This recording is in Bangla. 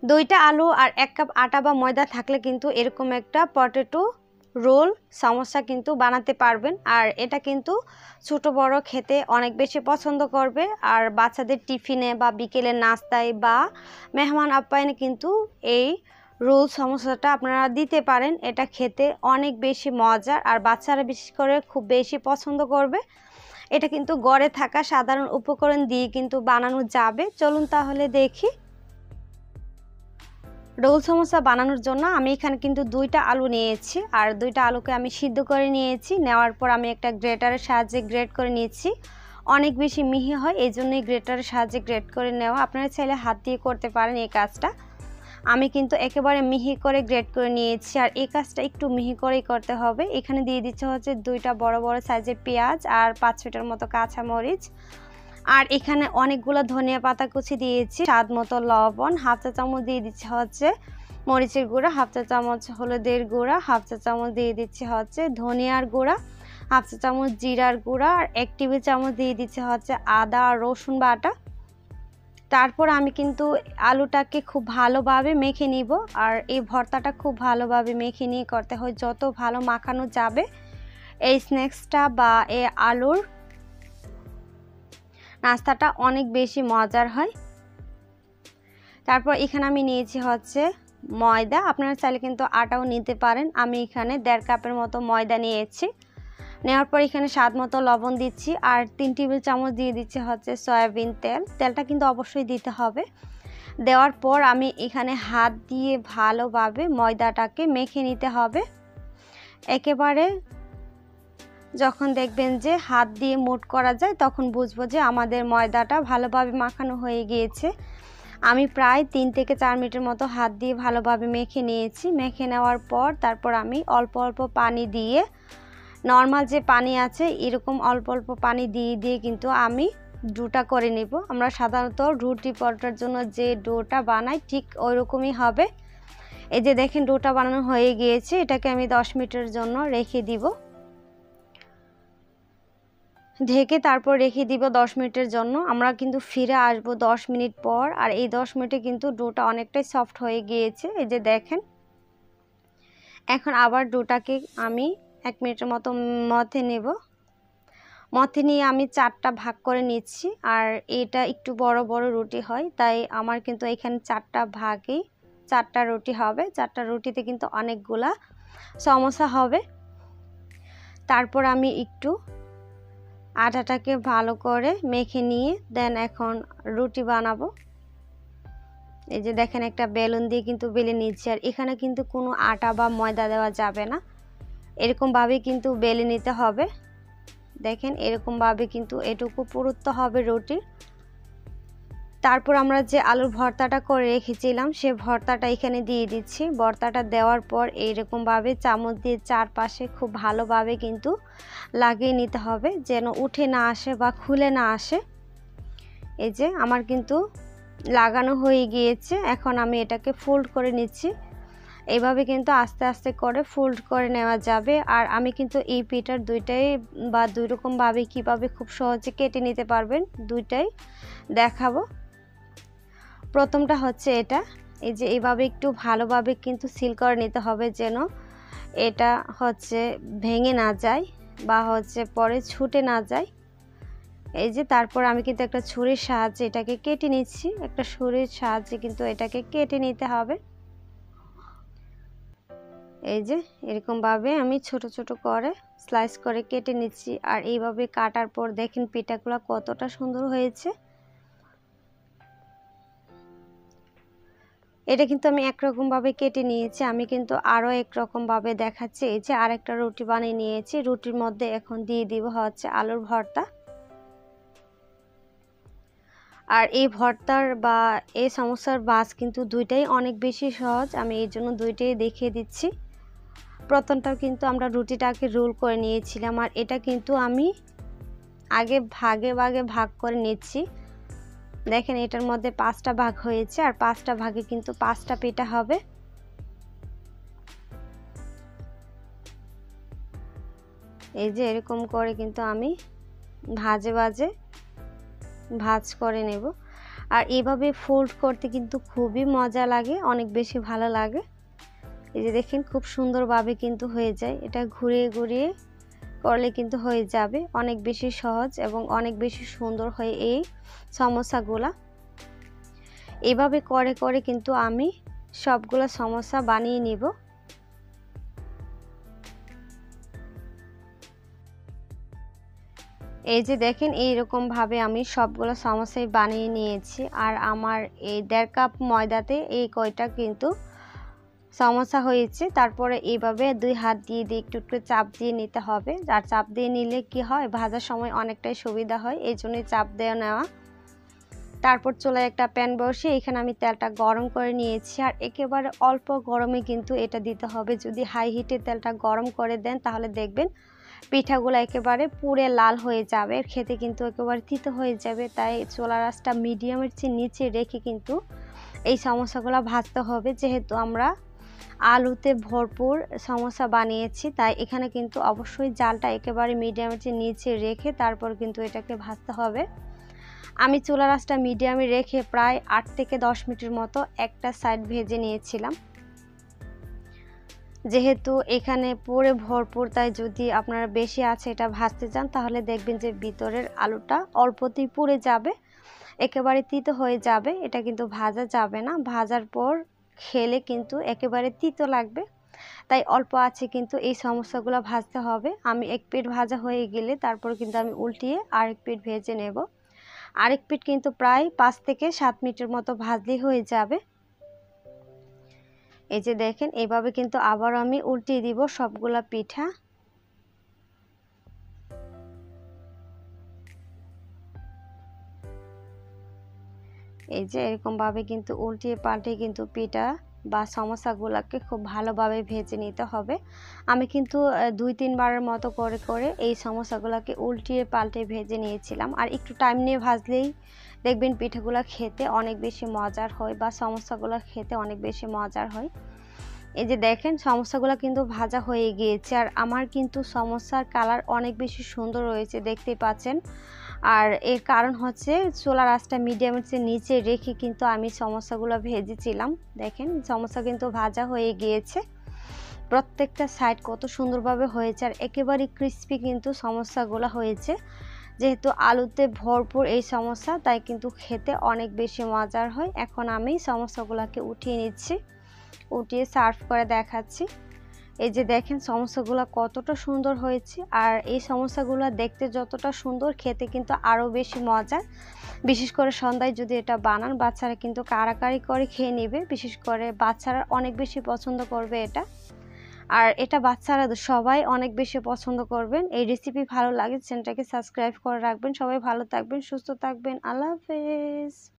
2টা আলু আর 1 কাপ আটা বা ময়দা থাকলে কিন্তু এরকম একটা পটেটো রোল সমোসা কিন্তু বানাতে পারবেন। আর এটা কিন্তু ছোট বড় খেতে অনেক বেশি পছন্দ করবে। আর বাচ্চাদের টিফিনে বা বিকেলের নাস্তায় বা মেহমান আপ্যায়নে কিন্তু এই রোল সমোসাটা আপনারা দিতে পারেন। এটা খেতে অনেক বেশি মজার আর বাচ্চারা বিশেষ করে খুব বেশি পছন্দ করবে। এটা কিন্তু ঘরে থাকা সাধারণ উপকরণ দিয়ে কিন্তু বানানো যাবে। চলুন তাহলে দেখি। রোল সমোসা বানানোর জন্য আমি এখানে কিন্তু 2টা আলু নিয়েছি আর 2টা আলুকে আমি সিদ্ধ করে নিয়েছি। নেওয়ার পর আমি একটা গ্রেটারের সাহায্যে গ্রেট করে নিয়েছি। অনেক বেশি মিহি হয়, এই জন্যই গ্রেটারের সাহায্যে গ্রেট করে নেওয়া। আপনারা চাইলে হাত দিয়ে করতে পারেন এই কাজটা। আমি কিন্তু একেবারে মিহি করে গ্রেট করে নিয়েছি আর এই কাজটা একটু মিহি করেই করতে হবে। এখানে দিয়ে দিচ্ছে হচ্ছে 2টা বড় বড় সাইজের পেঁয়াজ আর 5-6টার মতো কাঁচামরিচ। আর এখানে অনেকগুলো ধনিয়া পাতা কুচি দিয়েছি, স্বাদ মতো লবণ, হাফ চা চামচ দিয়ে দিচ্ছে হচ্ছে মরিচের গুঁড়া, হাফ চা চামচ হলুদের গুঁড়া, হাফ চা চামচ দিয়ে দিচ্ছে হচ্ছে ধনিয়ার গুঁড়া, হাফ চা চামচ জিরার গুঁড়া আর 1 টেবিল চামচ দিয়ে দিচ্ছে হচ্ছে আদা আর রসুন বাটা। তারপর আমি কিন্তু আলুটাকে খুব ভালোভাবে মেখে নিব। আর এই ভর্তাটা খুব ভালোভাবে মেখে নিয়ে করতে হয়। যত ভালো মাখানো যাবে এই স্ন্যাক্সটা বা এই আলুর নাস্তাটা অনেক বেশি মজার হয়। তারপর এখানে আমি নিয়েছি হচ্ছে ময়দা, আপনারা চাইলে কিন্তু আটাও নিতে পারেন। আমি এখানে 1.5 কাপের মতো ময়দা নিয়েছি। নেওয়ার পর এখানে স্বাদ মতো লবণ দিচ্ছি আর 3 টেবিল চামচ দিয়ে দিচ্ছি হচ্ছে সয়াবিন তেল। তেলটা কিন্তু অবশ্যই দিতে হবে। দেওয়ার পর আমি এখানে হাত দিয়ে ভালোভাবে ময়দাটাকে মেখে নিতে হবে। একেবারে যখন দেখবেন যে হাত দিয়ে মুঠ করা যায় তখন বুঝবো যে আমাদের ময়দাটা ভালোভাবে মাখানো হয়ে গিয়েছে। আমি প্রায় 3 থেকে 4 মিনিটের মতো হাত দিয়ে ভালোভাবে মেখে নিয়েছি। মেখে নেওয়ার পর তারপর আমি অল্প অল্প পানি দিয়ে, নর্মাল যে পানি আছে এরকম অল্প অল্প পানি দিয়ে দিয়ে কিন্তু আমি ডোটা করে নেব। আমরা সাধারণত রুটি পরোটার জন্য যে ডোটা বানাই ঠিক ওই রকমই হবে। এই যে দেখেন ডোটা বানানো হয়ে গিয়েছে। এটাকে আমি 10 মিনিটের জন্য রেখে দিব, ঢেকে তারপর রেখে দিব 10 মিনিটের জন্য। আমরা কিন্তু ফিরে আসবো 10 মিনিট পর। আর এই 10 মিনিটে কিন্তু ডোটা অনেকটাই সফট হয়ে গিয়েছে। এই যে দেখেন, এখন আবার ডোটাকে আমি 1 মিনিটের মতো মথে নেব। মথে নিয়ে আমি 4টা ভাগ করে নিচ্ছি। আর এটা একটু বড় বড় রুটি হয়, তাই আমার কিন্তু এখানে 4টা ভাগেই 4টা রুটি হবে। 4টা রুটিতে কিন্তু অনেকগুলা সমোসা হবে। তারপর আমি একটু আটাটাকে ভালো করে মেখে নিয়ে দেন এখন রুটি বানাবো। এই যে দেখেন একটা বেলুন দিয়ে কিন্তু বেলে নিচ্ছি। আর এখানে কিন্তু কোনো আটা বা ময়দা দেওয়া যাবে না, এরকমভাবে কিন্তু বেলে নিতে হবে। দেখেন এরকমভাবে কিন্তু এটুকু পুরুত্ব হবে রুটির। তারপর আমরা যে আলুর ভর্তাটা করে রেখেছিলাম সে ভর্তাটা এখানে দিয়ে দিচ্ছি। ভর্তাটা দেওয়ার পর এইরকমভাবে চামচ দিয়ে চারপাশে খুব ভালোভাবে কিন্তু লাগিয়ে নিতে হবে যেন উঠে না আসে বা খুলে না আসে। এই যে আমার কিন্তু লাগানো হয়ে গিয়েছে। এখন আমি এটাকে ফোল্ড করে নিচ্ছি। এইভাবে কিন্তু আস্তে আস্তে করে ফোল্ড করে নেওয়া যাবে। আর আমি কিন্তু এই পিঠার দুইটাই বা দুই রকমভাবে কীভাবে খুব সহজে কেটে নিতে পারবেন দুইটাই দেখাবো। প্রথমটা হচ্ছে এটা, এই যে এইভাবে একটু ভালোভাবে কিন্তু সিল করে নিতে হবে যেন এটা হচ্ছে ভেঙে না যায় বা হচ্ছে পরে ছুটে না যায়। এই যে তারপর আমি কিন্তু একটা ছুরির সাহায্যে এটাকে কেটে নিচ্ছি। একটা ছুরির সাহায্যে কিন্তু এটাকে কেটে নিতে হবে। এই যে এরকমভাবে আমি ছোট ছোট করে স্লাইস করে কেটে নিচ্ছি। আর এইভাবে কাটার পর দেখেন পিঠাগুলো কতটা সুন্দর হয়েছে। এটা কিন্তু আমি একরকমভাবে কেটে নিয়েছি। আমি কিন্তু আরও একরকমভাবে দেখাচ্ছি। এই যে আরেকটা রুটি বানিয়ে নিয়েছি। রুটির মধ্যে এখন দিয়ে দিব হচ্ছে আলুর ভর্তা। আর এই ভর্তার বা এই সমোসার বাস কিন্তু দুইটাই অনেক বেশি সহজ। আমি এই জন্য দুইটাই দেখিয়ে দিচ্ছি। প্রথমটাও কিন্তু আমরা রুটিটাকে রোল করে নিয়েছিলাম। আর এটা কিন্তু আমি আগে ভাগে ভাগে ভাগ করে নিচ্ছি। দেখেন এটার মধ্যে 5টা ভাগ হয়েছে আর 5টা ভাগে কিন্তু 5টা পিঠা হবে। এই যে এরকম করে কিন্তু আমি ভাজে ভাজে ভাজ করে নেব। আর এভাবে ফোল্ড করতে কিন্তু খুবই মজা লাগে, অনেক বেশি ভালো লাগে। এই যে দেখেন খুব সুন্দরভাবে কিন্তু হয়ে যায়, এটা ঘুরিয়ে ঘুরিয়ে করলে কিন্তু হয়ে যাবে। অনেক বেশি সহজ এবং অনেক বেশি সুন্দর হয় এই সমোসাগুলা। এভাবে করে করে কিন্তু আমি সবগুলো সমোসা বানিয়ে নিব। এই যে দেখেন এইরকম ভাবে আমি সবগুলো সমোসাই বানিয়ে নিয়েছি। আর আমার এই 1.5 কাপ ময়দাতে এই কয়টা কিন্তু সমোসা হয়েছে। তারপরে এইভাবে 2 হাত দিয়ে একটু একটু চাপ দিয়ে নিতে হবে। আর চাপ দিয়ে নিলে কি হয়, ভাজার সময় অনেকটাই সুবিধা হয়, এই জন্যই চাপ দিয়ে নেওয়া। তারপর চুলায় একটা প্যান বসিয়ে এখানে আমি তেলটা গরম করে নিয়েছি। আর একেবারে অল্প গরমে কিন্তু এটা দিতে হবে। যদি হাই হিটে তেলটা গরম করে দেন তাহলে দেখবেন পিঠাগুলো একেবারে পুড়ে লাল হয়ে যাবে, খেতে কিন্তু একেবারে তিতো হয়ে যাবে। তাই চুলার আঁচটা মিডিয়ামের চেয়ে নিচে রেখে কিন্তু এই সমোসাগুলো ভাজতে হবে। যেহেতু আমরা আলুতে ভরপুর সমোসা বানিয়েছি, তাই এখানে কিন্তু অবশ্যই জালটা একেবারে মিডিয়ামের চেয়ে নিচে রেখে তারপর কিন্তু এটাকে ভাজতে হবে। আমি চুলার আঁচটা মিডিয়ামে রেখে প্রায় 8 থেকে 10 মিনিটের মতো একটা সাইড ভেজে নিয়েছিলাম। যেহেতু এখানে পুরে ভরপুর, তাই যদি আপনারা বেশি আছে এটা ভাজতে চান তাহলে দেখবেন যে ভিতরের আলুটা অল্পতেই পুড়ে যাবে, একেবারে তিতো হয়ে যাবে। এটা কিন্তু ভাজা যাবে না, ভাজার পর খেলে কিন্তু একেবারে তিতো লাগবে। তাই অল্প আছে কিন্তু এই সমোসাগুলো ভাজতে হবে। আমি এক পিঠ ভাজা হয়ে গেলে তারপর কিন্তু আমি উল্টিয়ে আরেক পিঠ ভেজে নেব। আরেক পিঠ কিন্তু প্রায় 5 থেকে 7 মিনিটের মতো ভাজলেই হয়ে যাবে। এই যে দেখেন এইভাবে কিন্তু আবার আমি উল্টিয়ে দিব সবগুলা পিঠা। এই যে এরকম ভাবে কিন্তু উল্টিয়ে পাল্টে কিন্তু পিঠা বা সমোসাগুলোকে খুব ভালোভাবে ভেজে নিতে হবে। আমি কিন্তু 2-3 বারের মতো করে করে এই সমোসাগুলোকে উল্টিয়ে পাল্টে ভেজে নিয়েছিলাম। আর একটু টাইম নিয়ে ভাজলেই দেখবেন পিঠাগুলো খেতে অনেক বেশি মজার হয় বা সমোসাগুলো খেতে অনেক বেশি মজার হয়। এই যে দেখেন সমোসাগুলো কিন্তু ভাজা হয়ে গিয়েছে। আর আমার কিন্তু সমোসার কালার অনেক বেশি সুন্দর রয়েছে, দেখতেই পাচ্ছেন। আর এর কারণ হচ্ছে চুলার আঁচটা মিডিয়ামের চেয়ে নিচে রেখে কিন্তু আমি সমোসাগুলো ভেজেছিলাম। দেখেন সমোসা কিন্তু ভাজা হয়ে গিয়েছে, প্রত্যেকটা সাইড কত সুন্দরভাবে হয়েছে আর একেবারে ক্রিস্পি কিন্তু সমোসাগুলো হয়েছে। যেহেতু আলুতে ভরপুর এই সমোসা, তাই কিন্তু খেতে অনেক বেশি মজার হয়। এখন আমি সমোসাগুলোকে উঠিয়ে নিচ্ছি, উঠিয়ে সার্ভ করে দেখাচ্ছি। এই যে দেখেন সমোসাগুলো কতটা সুন্দর হয়েছে। আর এই সমোসাগুলো দেখতে যতটা সুন্দর, খেতে কিন্তু আরও বেশি মজার। বিশেষ করে সন্ধ্যায় যদি এটা বানান, বাচ্চারা কিন্তু কাড়াকাড়ি করে খেয়ে নেবে। বিশেষ করে বাচ্চারা অনেক বেশি পছন্দ করবে এটা। আর এটা বাচ্চারা সবাই অনেক বেশি পছন্দ করবেন। এই রেসিপি ভালো লাগে চ্যানেলটাকে সাবস্ক্রাইব করে রাখবেন। সবাই ভালো থাকবেন, সুস্থ থাকবেন। আল্লাহ হাফেজ।